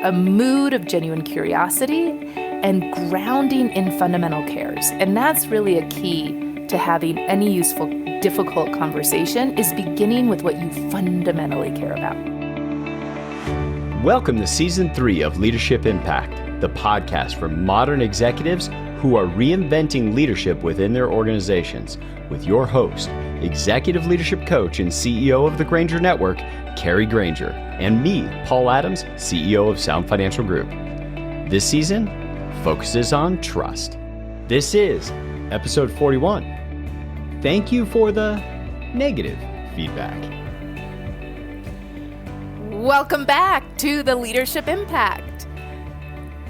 a mood of genuine curiosity and grounding in fundamental cares. And that's really a key to having any useful, difficult conversation, is beginning with what you fundamentally care about. Welcome to Season 3 of Leadership Impact, the podcast for modern executives who are reinventing leadership within their organizations, with your host, executive leadership coach and CEO of the Granger Network, Kari Granger, and me, Paul Adams, CEO of Sound Financial Group. This season focuses on trust. This is episode 41. Thank you for the negative feedback. Welcome back to the Leadership Impact.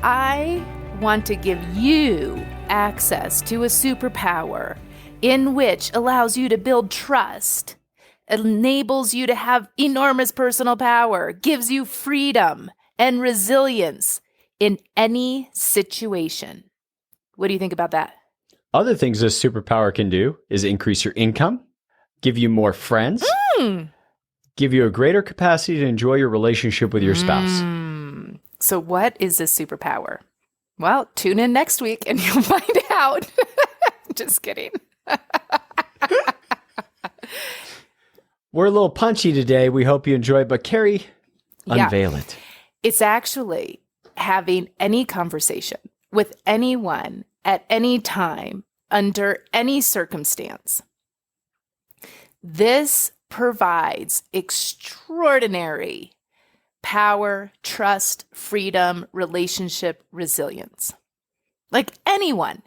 I want to give you access to a superpower in which allows you to build trust, enables you to have enormous personal power, gives you freedom and resilience in any situation. What do you think about that? Other things this superpower can do is increase your income, give you more friends, give you a greater capacity to enjoy your relationship with your spouse. So what is this superpower? Well, tune in next week and you'll find out. Just kidding. We're a little punchy today. We hope you enjoy, but Kari, unveil it. It's actually having any conversation with anyone at any time, under any circumstance. This provides extraordinary power, trust, freedom, relationship, resilience. Like anyone.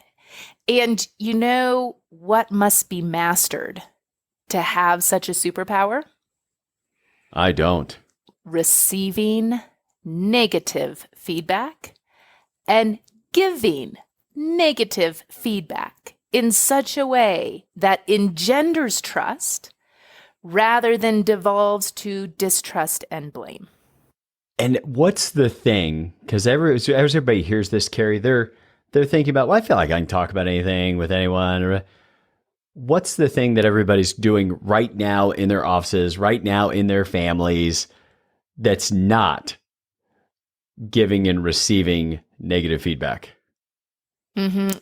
And you know what must be mastered to have such a superpower? I don't. Receiving negative feedback and giving negative feedback in such a way that engenders trust rather than devolves to distrust and blame. And what's the thing? Because as everybody hears this, Kari, they're thinking about, well, I feel like I can talk about anything with anyone. What's the thing that everybody's doing right now in their offices, right now in their families, that's not giving and receiving negative feedback?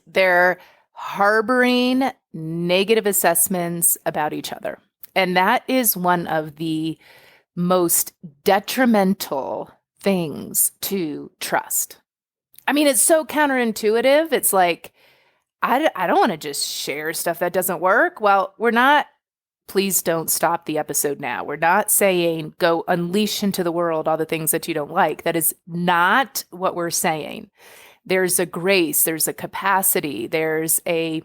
They're harboring negative assessments about each other. And that is one of the most detrimental things to trust. I mean, it's so counterintuitive. It's like, I don't want to just share stuff that doesn't work. Well, please don't stop the episode now. We're not saying go unleash into the world all the things that you don't like. That is not what we're saying. There's a grace, there's a capacity, there's a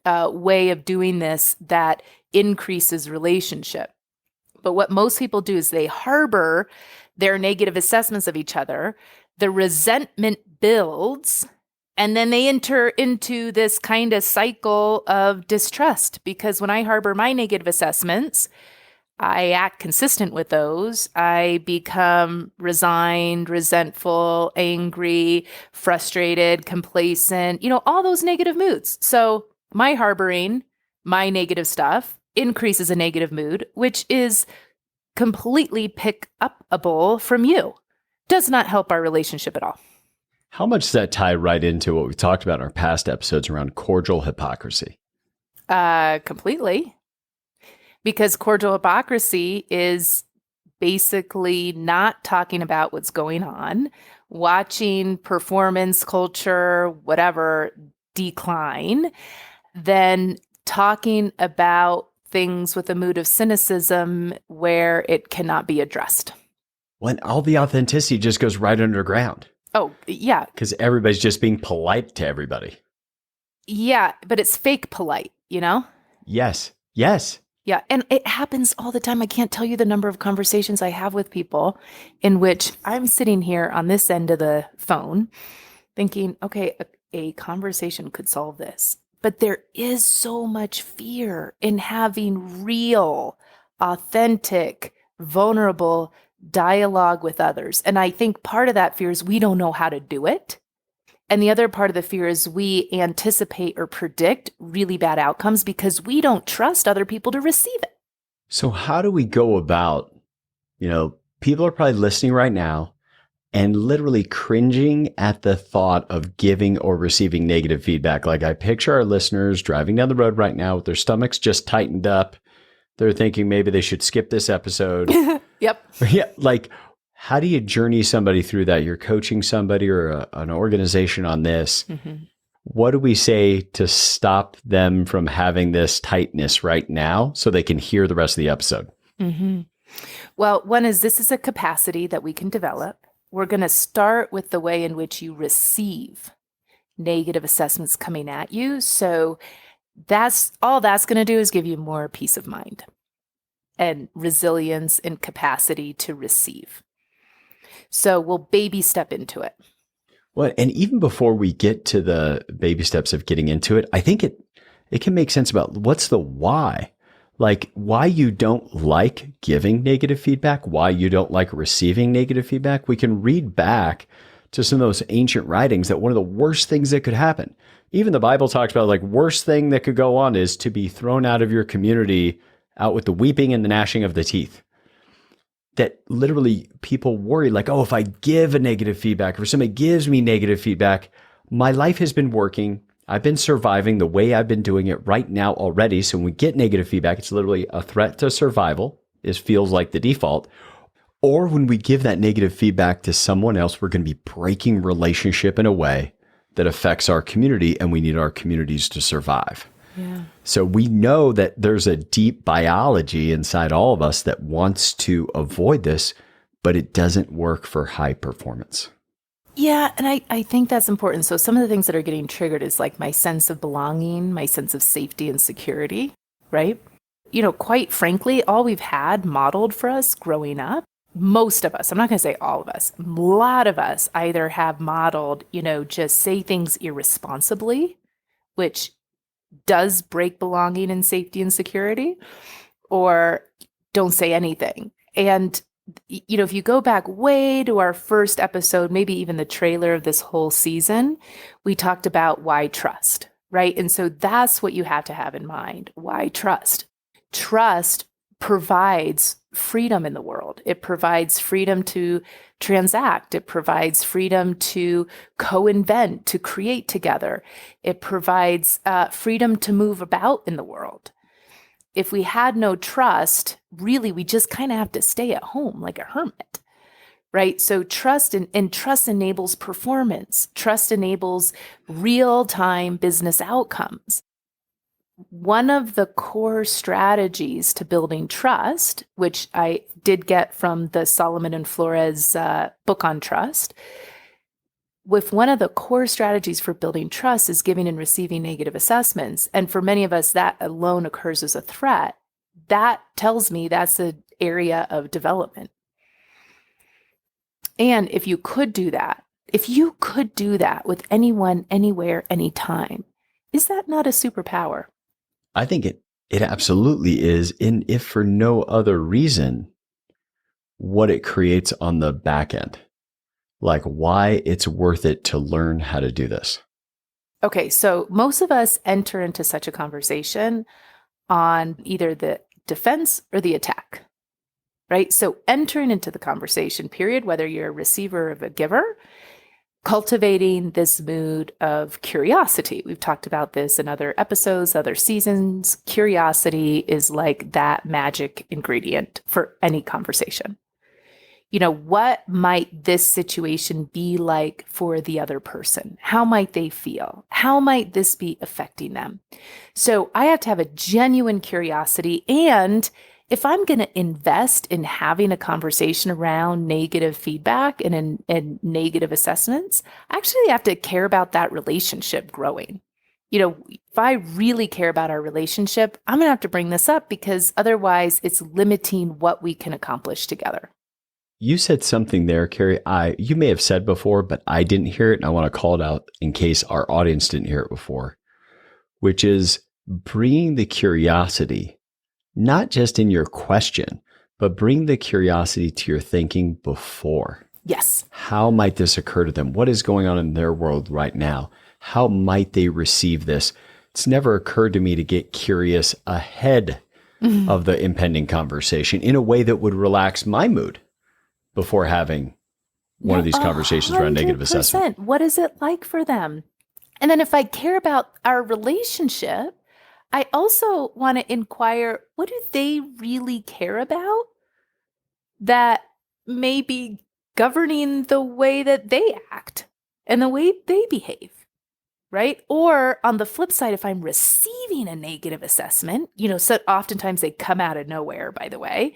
way of doing this that increases relationship. But what most people do is they harbor their negative assessments of each other. The resentment builds, and then they enter into this kind of cycle of distrust. Because when I harbor my negative assessments, I act consistent with those. I become resigned, resentful, angry, frustrated, complacent, all those negative moods. So my harboring my negative stuff increases a negative mood, which is completely pick-upable from you. Does not help our relationship at all. How much does that tie right into what we've talked about in our past episodes around cordial hypocrisy? Completely. Because cordial hypocrisy is basically not talking about what's going on, watching performance culture, whatever, decline, then talking about things with a mood of cynicism where it cannot be addressed. When all the authenticity just goes right underground. Oh, yeah. Because everybody's just being polite to everybody. Yeah, but it's fake polite, Yes. Yeah, and it happens all the time. I can't tell you the number of conversations I have with people in which I'm sitting here on this end of the phone thinking, okay, a conversation could solve this. But there is so much fear in having real, authentic, vulnerable dialogue with others. And I think part of that fear is we don't know how to do it. And the other part of the fear is we anticipate or predict really bad outcomes because we don't trust other people to receive it. So how do we go about, people are probably listening right now and literally cringing at the thought of giving or receiving negative feedback. Like I picture our listeners driving down the road right now with their stomachs just tightened up. They're thinking maybe they should skip this episode. Yep. Yeah. Like, how do you journey somebody through that? You're coaching somebody or an organization on this. Mm-hmm. What do we say to stop them from having this tightness right now so they can hear the rest of the episode? Mm-hmm. Well, one is this is a capacity that we can develop. We're going to start with the way in which you receive negative assessments coming at you. So that's all that's going to do is give you more peace of mind and resilience and capacity to receive. So we'll baby step into it. Well, and even before we get to the baby steps of getting into it, I think it can make sense about what's the why. Like why you don't like giving negative feedback, why you don't like receiving negative feedback. We can read back to some of those ancient writings that one of the worst things that could happen, even the Bible talks about like worst thing that could go on is to be thrown out of your community out with the weeping and the gnashing of the teeth. That literally people worry like, oh, if I give a negative feedback or somebody gives me negative feedback, my life has been working. I've been surviving the way I've been doing it right now already. So when we get negative feedback, it's literally a threat to survival. It feels like the default. Or when we give that negative feedback to someone else, we're going to be breaking relationship in a way that affects our community, and we need our communities to survive. Yeah. So we know that there's a deep biology inside all of us that wants to avoid this, but it doesn't work for high performance. Yeah, and I think that's important. So some of the things that are getting triggered is like my sense of belonging, my sense of safety and security, right? You know, quite frankly, all we've had modeled for us growing up, most of us, I'm not going to say all of us, a lot of us either have modeled, you know, just say things irresponsibly, which does break belonging and safety and security, or don't say anything. And, you know, if you go back way to our first episode, maybe even the trailer of this whole season, we talked about why trust, right? And so that's what you have to have in mind. Why trust? Trust provides freedom in the world. It provides freedom to transact. It provides freedom to co-invent, to create together. It provides freedom to move about in the world. If we had no trust, really, we just kind of have to stay at home like a hermit, right? So trust and trust enables performance. Trust enables real-time business outcomes. One of the core strategies to building trust, which I did get from the Solomon and Flores book on trust, with one of the core strategies for building trust is giving and receiving negative assessments. And for many of us, that alone occurs as a threat. That tells me that's an area of development. And if you could do that with anyone, anywhere, anytime, is that not a superpower? I think it absolutely is. And if for no other reason, what it creates on the back end, like why it's worth it to learn how to do this. Okay, so most of us enter into such a conversation on either the defense or the attack, right? So entering into the conversation period, whether you're a receiver or a giver, cultivating this mood of curiosity. We've talked about this in other episodes, other seasons. Curiosity is like that magic ingredient for any conversation. You know, what might this situation be like for the other person? How might they feel? How might this be affecting them? So I have to have a genuine curiosity. And if I'm going to invest in having a conversation around negative feedback and negative assessments, I actually have to care about that relationship growing. You know, if I really care about our relationship, I'm going to have to bring this up because otherwise it's limiting what we can accomplish together. You said something there, Kari, you may have said before, but I didn't hear it. And I want to call it out in case our audience didn't hear it before, which is bringing the curiosity, not just in your question, but bring the curiosity to your thinking before. Yes. How might this occur to them? What is going on in their world right now? How might they receive this? It's never occurred to me to get curious ahead of the impending conversation in a way that would relax my mood before having one of these conversations around negative assessment? 100%. What is it like for them? And then if I care about our relationship, I also want to inquire, what do they really care about that may be governing the way that they act and the way they behave, right? Or on the flip side, if I'm receiving a negative assessment, so oftentimes they come out of nowhere, by the way,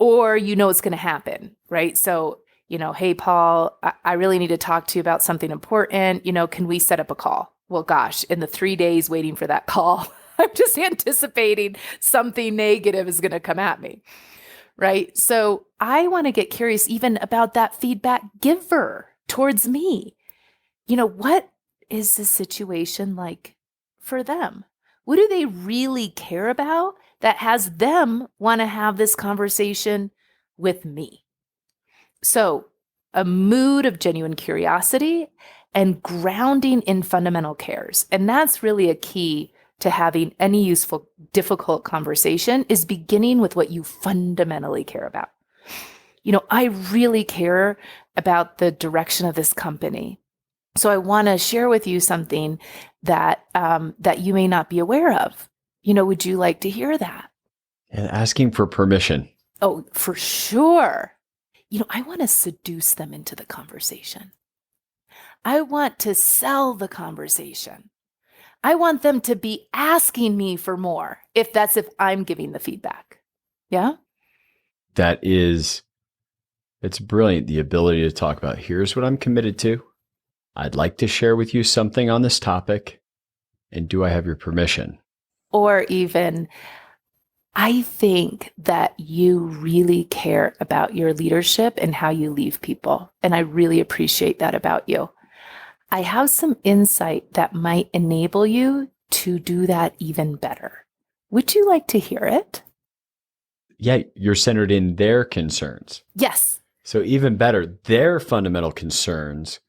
or it's going to happen, right? So, hey, Paul, I really need to talk to you about something important. Can we set up a call? Well, gosh, in the 3 days waiting for that call, I'm just anticipating something negative is going to come at me, right? So I want to get curious even about that feedback giver towards me. What is the situation like for them? What do they really care about that has them want to have this conversation with me? So a mood of genuine curiosity and grounding in fundamental cares. And that's really a key to having any useful, difficult conversation, is beginning with what you fundamentally care about. I really care about the direction of this company. So I want to share with you something that that you may not be aware of. Would you like to hear that? And asking for permission. Oh, for sure. I want to seduce them into the conversation. I want to sell the conversation. I want them to be asking me for more if I'm giving the feedback. Yeah? It's brilliant. The ability to talk about, here's what I'm committed to. I'd like to share with you something on this topic. And do I have your permission? Or even, I think that you really care about your leadership and how you leave people. And I really appreciate that about you. I have some insight that might enable you to do that even better. Would you like to hear it? Yeah, you're centered in their concerns. Yes. So even better, their fundamental concerns.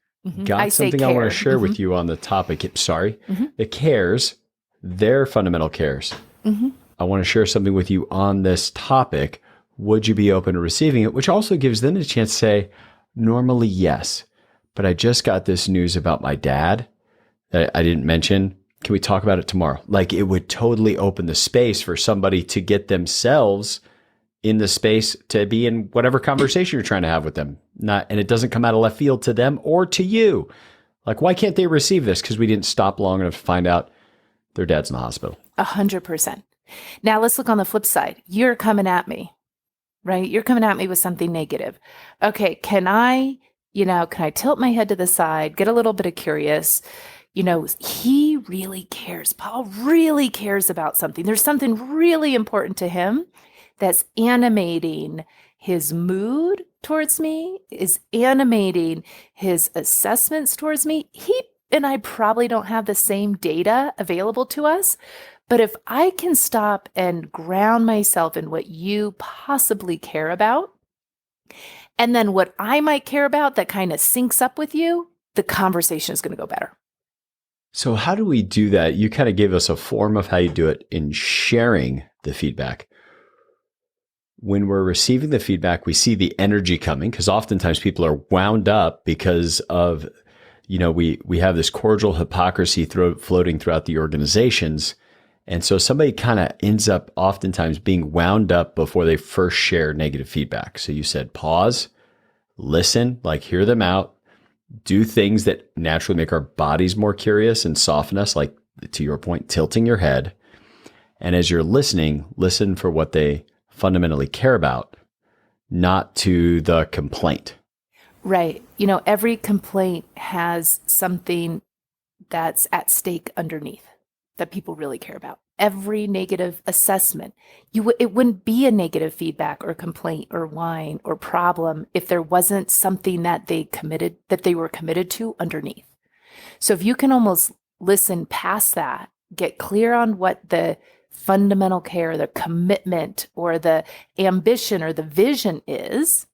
Got something I want to share with you on the topic. Sorry, the cares, their fundamental cares. I want to share something with you on this topic. Would you be open to receiving it? Which also gives them a chance to say, normally, yes. But I just got this news about my dad that I didn't mention. Can we talk about it tomorrow? Like, it would totally open the space for somebody to get themselves in the space to be in whatever conversation you're trying to have with them. And it doesn't come out of left field to them or to you. Like, why can't they receive this? Because we didn't stop long enough to find out their dad's in the hospital. 100%. Now let's look on the flip side. You're coming at me, right? You're coming at me with something negative. Okay, can I tilt my head to the side, get a little bit of curious? He really cares. Paul really cares about something. There's something really important to him that's animating his mood towards me, is animating his assessments towards me. He and I probably don't have the same data available to us, but if I can stop and ground myself in what you possibly care about, and then what I might care about that kind of syncs up with you, the conversation is going to go better. So how do we do that? You kind of gave us a form of how you do it in sharing the feedback. When we're receiving the feedback, we see the energy coming, because oftentimes people are wound up because of, we have this cordial hypocrisy floating throughout the organizations. And so somebody kind of ends up oftentimes being wound up before they first share negative feedback. So you said, pause, listen, like hear them out, do things that naturally make our bodies more curious and soften us, like to your point, tilting your head. And as you're listening, listen for what they fundamentally care about, not to the complaint. Right. Every complaint has something that's at stake underneath that people really care about. Every negative assessment, it wouldn't be a negative feedback or complaint or whine or problem if there wasn't something that they were committed to underneath. So if you can almost listen past that, get clear on what the fundamental care, the commitment or the ambition or the vision is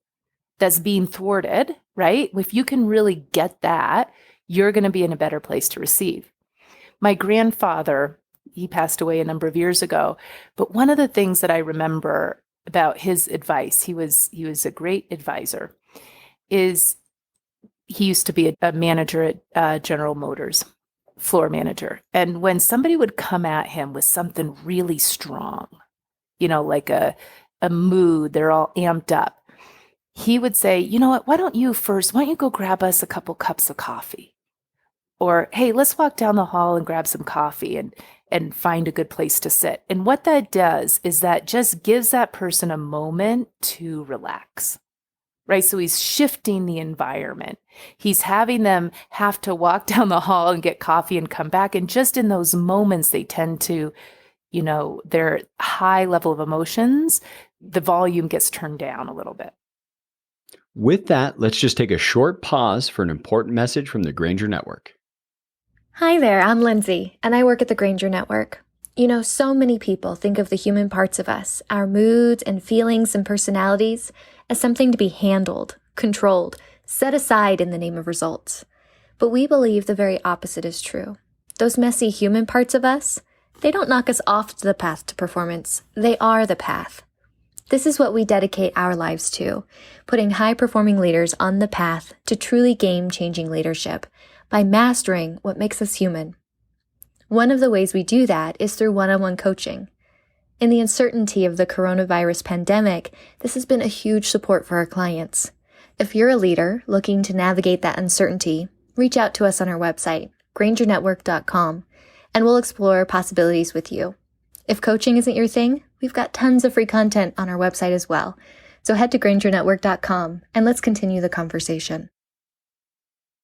that's being thwarted, right? If you can really get that, you're going to be in a better place to receive. My grandfather, he passed away a number of years ago, but one of the things that I remember about his advice, he was a great advisor, is he used to be a manager at General Motors, floor manager. And when somebody would come at him with something really strong, like a mood, they're all amped up, he would say, you know what, why don't you go grab us a couple cups of coffee? Or, hey, let's walk down the hall and grab some coffee and find a good place to sit. And what that does is that just gives that person a moment to relax, right? So he's shifting the environment. He's having them have to walk down the hall and get coffee and come back. And just in those moments, they tend to, their high level of emotions, the volume gets turned down a little bit. With that, let's just take a short pause for an important message from the Granger Network. Hi there, I'm Lindsay, and I work at the Granger Network. So many people think of the human parts of us, our moods and feelings and personalities, as something to be handled, controlled, set aside in the name of results. But we believe the very opposite is true. Those messy human parts of us, they don't knock us off the path to performance. They are the path. This is what we dedicate our lives to, putting high-performing leaders on the path to truly game-changing leadership by mastering what makes us human. One of the ways we do that is through one-on-one coaching. In the uncertainty of the coronavirus pandemic, this has been a huge support for our clients. If you're a leader looking to navigate that uncertainty, reach out to us on our website, grangernetwork.com, and we'll explore possibilities with you. If coaching isn't your thing, we've got tons of free content on our website as well. So head to grangernetwork.com and let's continue the conversation.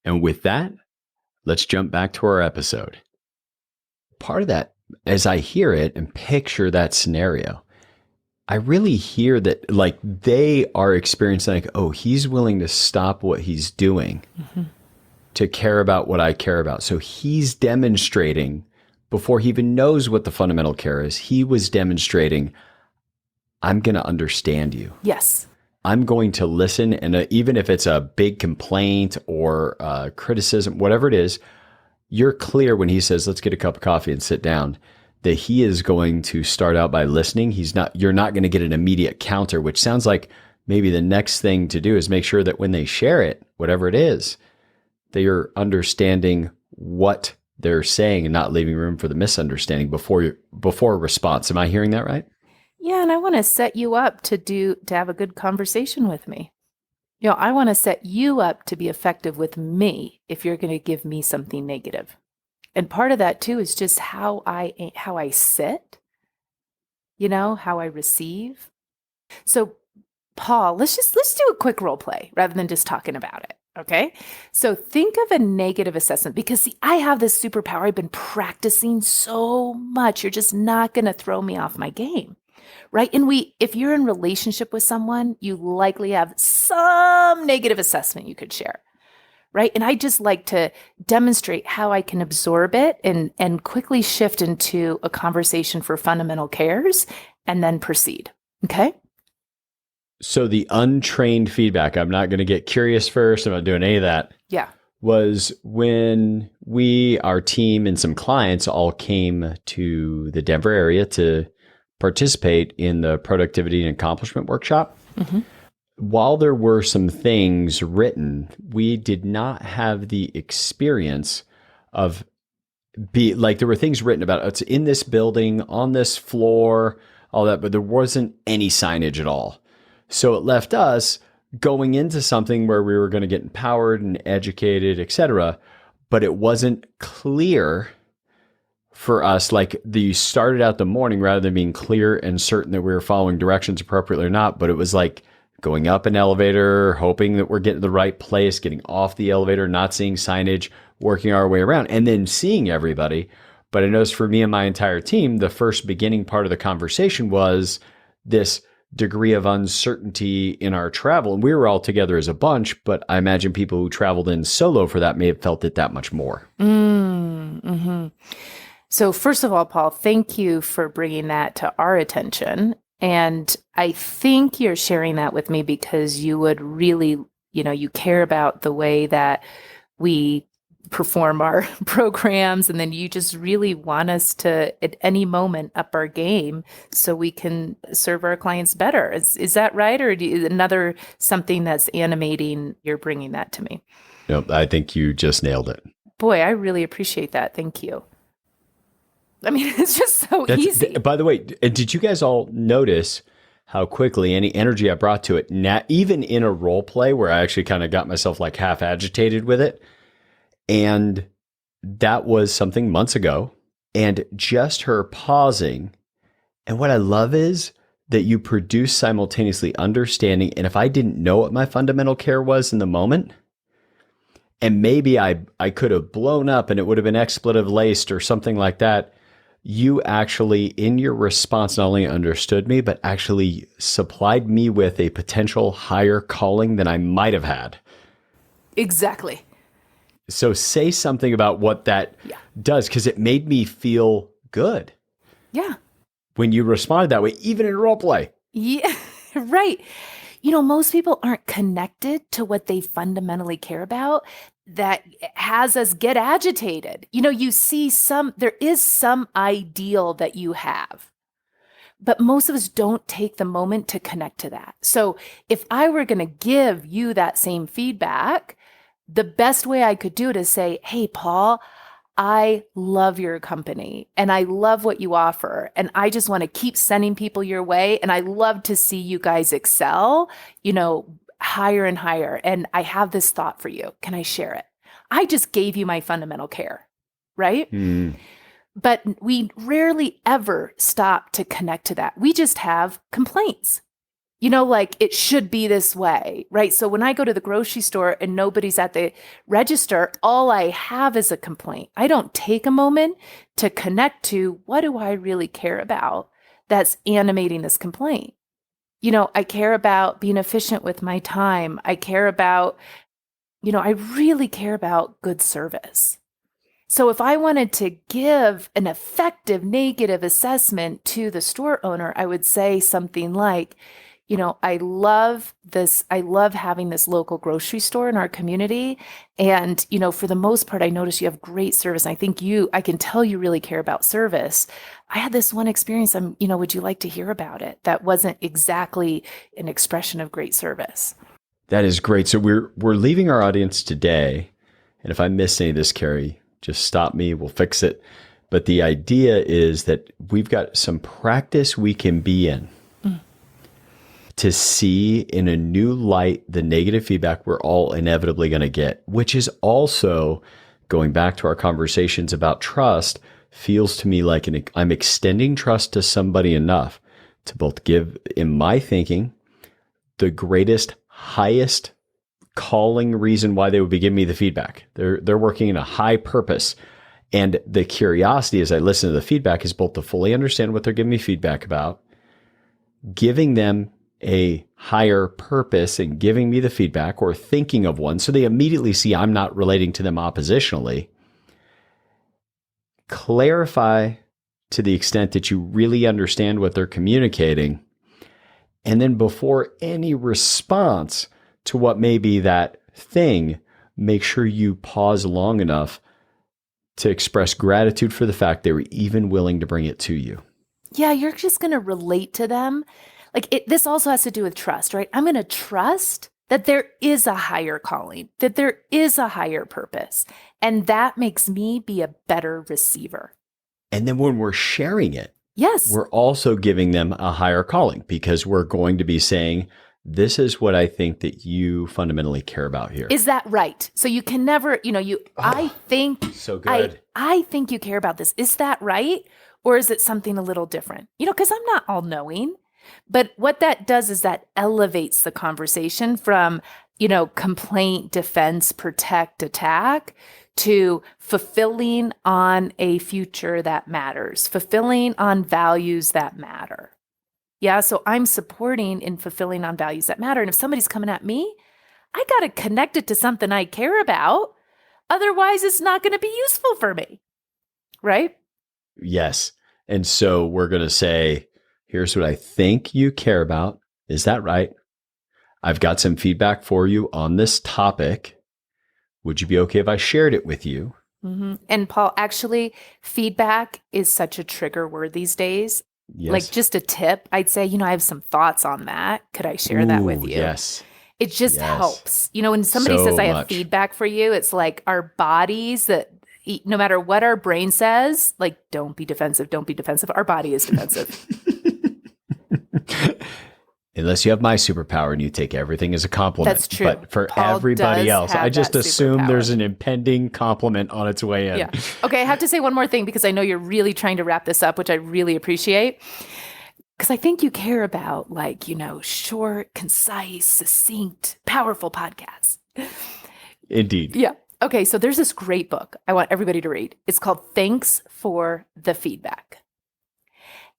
And with that, let's jump back to our episode. Part of that, as I hear it and picture that scenario, I really hear that like they are experiencing like, oh, he's willing to stop what he's doing to care about what I care about. So he's demonstrating before he even knows what the fundamental care is. He was demonstrating, I'm going to understand you. Yes. I'm going to listen. And even if it's a big complaint or criticism, whatever it is, you're clear when he says, let's get a cup of coffee and sit down, that he is going to start out by listening. You're not going to get an immediate counter, which sounds like maybe the next thing to do is make sure that when they share it, whatever it is, they are understanding what they're saying and not leaving room for the misunderstanding before a response. Am I hearing that right? Yeah, and I want to set you up to have a good conversation with me. I want to set you up to be effective with me if you're going to give me something negative. And part of that too is just how I sit, how I receive. So Paul, let's do a quick role play rather than just talking about it. Okay. So think of a negative assessment because I have this superpower. I've been practicing so much. You're just not going to throw me off my game. Right. And if you're in relationship with someone, you likely have some negative assessment you could share. Right. And I just like to demonstrate how I can absorb it and quickly shift into a conversation for fundamental cares and then proceed. Okay. So the untrained feedback, I'm not going to get curious first. I'm not doing any of that. Yeah. Was when our team and some clients all came to the Denver area to participate in the productivity and accomplishment workshop. Mm-hmm. While there were some things written, we did not have the experience of there were things written about it's in this building, on this floor, all that, but there wasn't any signage at all. So it left us going into something where we were going to get empowered and educated, etc. But it wasn't clear for us. Like you started out the morning rather than being clear and certain that we were following directions appropriately or not. But it was like going up an elevator, hoping that we're getting to the right place, getting off the elevator, not seeing signage, working our way around, and then seeing everybody. But I noticed for me and my entire team, the first beginning part of the conversation was this degree of uncertainty in our travel. And we were all together as a bunch, but I imagine people who traveled in solo for that may have felt it that much more. Mm-hmm. So first of all, Paul, thank you for bringing that to our attention. And I think you're sharing that with me because you would really, you care about the way that we perform our programs, and then you just really want us to at any moment up our game so we can serve our clients better. Is that right? Or another something that's animating, you're bringing that to me? No, I think you just nailed it. Boy, I really appreciate that. Thank you. I mean, it's just so easy. By the way, did you guys all notice how quickly any energy I brought to it, even in a role play where I actually kind of got myself like half agitated with it? And that was something months ago. And just her pausing. And what I love is that you produce simultaneously understanding. And if I didn't know what my fundamental care was in the moment, and maybe I could have blown up and it would have been expletive laced or something like that, you actually, in your response, not only understood me, but actually supplied me with a potential higher calling than I might have had. Exactly. So say something about what that does, because it made me feel good. Yeah. When you responded that way, even in role play. Yeah, right. Most people aren't connected to what they fundamentally care about. That has us get agitated. You see there is some ideal that you have, but most of us don't take the moment to connect to that. So if I were going to give you that same feedback, the best way I could do it is say, hey, Paul, I love your company and I love what you offer. And I just want to keep sending people your way. And I love to see you guys excel, higher and higher. And I have this thought for you. Can I share it? I just gave you my fundamental care, right? Mm. But we rarely ever stop to connect to that. We just have complaints. Like it should be this way, right? So when I go to the grocery store and nobody's at the register, all I have is a complaint. I don't take a moment to connect to what do I really care about that's animating this complaint. I care about being efficient with my time. I care about, I really care about good service. So if I wanted to give an effective negative assessment to the store owner, I would say something like, I love this. I love having this local grocery store in our community. And, for the most part, I notice you have great service. I can tell you really care about service. I had this one experience. Would you like to hear about it? That wasn't exactly an expression of great service. That is great. So we're leaving our audience today. And if I miss any of this, Kari, just stop me. We'll fix it. But the idea is that we've got some practice we can be in to see in a new light the negative feedback we're all inevitably going to get, which is also, going back to our conversations about trust, feels to me like I'm extending trust to somebody enough to both give, in my thinking, the greatest, highest calling reason why they would be giving me the feedback. They're working in a high purpose. And the curiosity as I listen to the feedback is both to fully understand what they're giving me feedback about, giving them a higher purpose and giving me the feedback or thinking of one so they immediately see I'm not relating to them oppositionally. Clarify to the extent that you really understand what they're communicating. And then before any response to what may be that thing, make sure you pause long enough to express gratitude for the fact they were even willing to bring it to you. Yeah, you're just going to relate to them. This also has to do with trust, right? I'm going to trust that there is a higher calling, that there is a higher purpose. And that makes me be a better receiver. And then when we're sharing it, yes, we're also giving them a higher calling because we're going to be saying, this is what I think that you fundamentally care about here. Is that right? So you can never, I think, so good. I think you care about this. Is that right? Or is it something a little different? Because I'm not all knowing. But what that does is that elevates the conversation from, complaint, defense, protect, attack to fulfilling on a future that matters, fulfilling on values that matter. Yeah. So I'm supporting in fulfilling on values that matter. And if somebody's coming at me, I got to connect it to something I care about. Otherwise, it's not going to be useful for me. Right? Yes. And so we're going to say, here's what I think you care about. Is that right? I've got some feedback for you on this topic. Would you be okay if I shared it with you? And Paul, actually, feedback is such a trigger word these days. Yes. Like just a tip, I'd say, I have some thoughts on that. Could I share that with you? Yes. It just helps. When somebody So says, I have much. feedback for you, it's like our bodies that no matter what our brain says, like, don't be defensive, don't be defensive. Our body is defensive. Unless you have my superpower and you take everything as a compliment. That's true. But for Paul everybody does else, have I just that assume superpower. there's an impending compliment on its way in. Yeah. Okay, I have to say one more thing because I know you're really trying to wrap this up, which I really appreciate. Because I think you care about short, concise, succinct, powerful podcasts. Indeed. Yeah. Okay, so there's this great book I want everybody to read. It's called Thanks for the Feedback.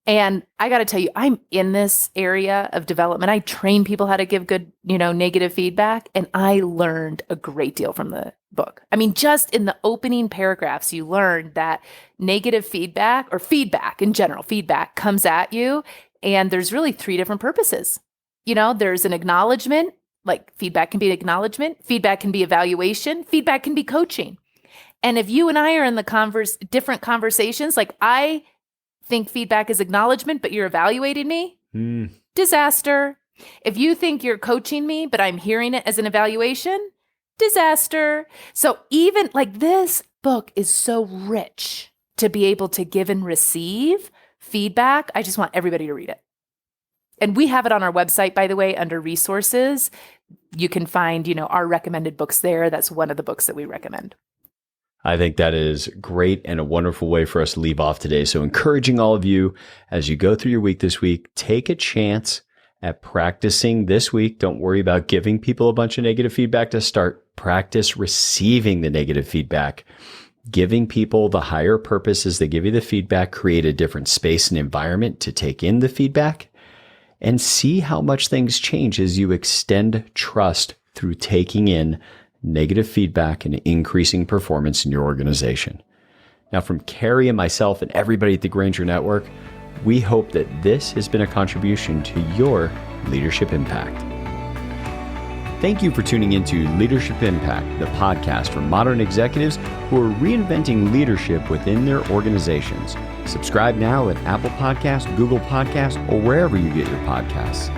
And I got to tell you, I'm in this area of development. I train people how to give good, negative feedback. And I learned a great deal from the book. I mean, just in the opening paragraphs, you learned that negative feedback or feedback in general, feedback comes at you. And there's really 3 different purposes. There's an acknowledgement, like feedback can be an acknowledgement. Feedback can be evaluation. Feedback can be coaching. And if you and I are in the different conversations, like I think feedback is acknowledgement, but you're evaluating me, disaster. If you think you're coaching me, but I'm hearing it as an evaluation, disaster. So even like this book is so rich to be able to give and receive feedback. I just want everybody to read it. And we have it on our website, by the way, under resources. You can find, our recommended books there. That's one of the books that we recommend. I think that is great and a wonderful way for us to leave off today. So encouraging all of you as you go through your week this week, take a chance at practicing this week. Don't worry about giving people a bunch of negative feedback to start. Practice receiving the negative feedback. Giving people the higher purpose as they give you the feedback, create a different space and environment to take in the feedback, and see how much things change as you extend trust through taking in negative feedback and increasing performance in your organization. Now, from Kari and myself and everybody at the Granger Network, we hope that this has been a contribution to your leadership impact. Thank you for tuning into Leadership Impact, the podcast for modern executives who are reinventing leadership within their organizations. Subscribe now at Apple Podcasts, Google Podcasts, or wherever you get your podcasts.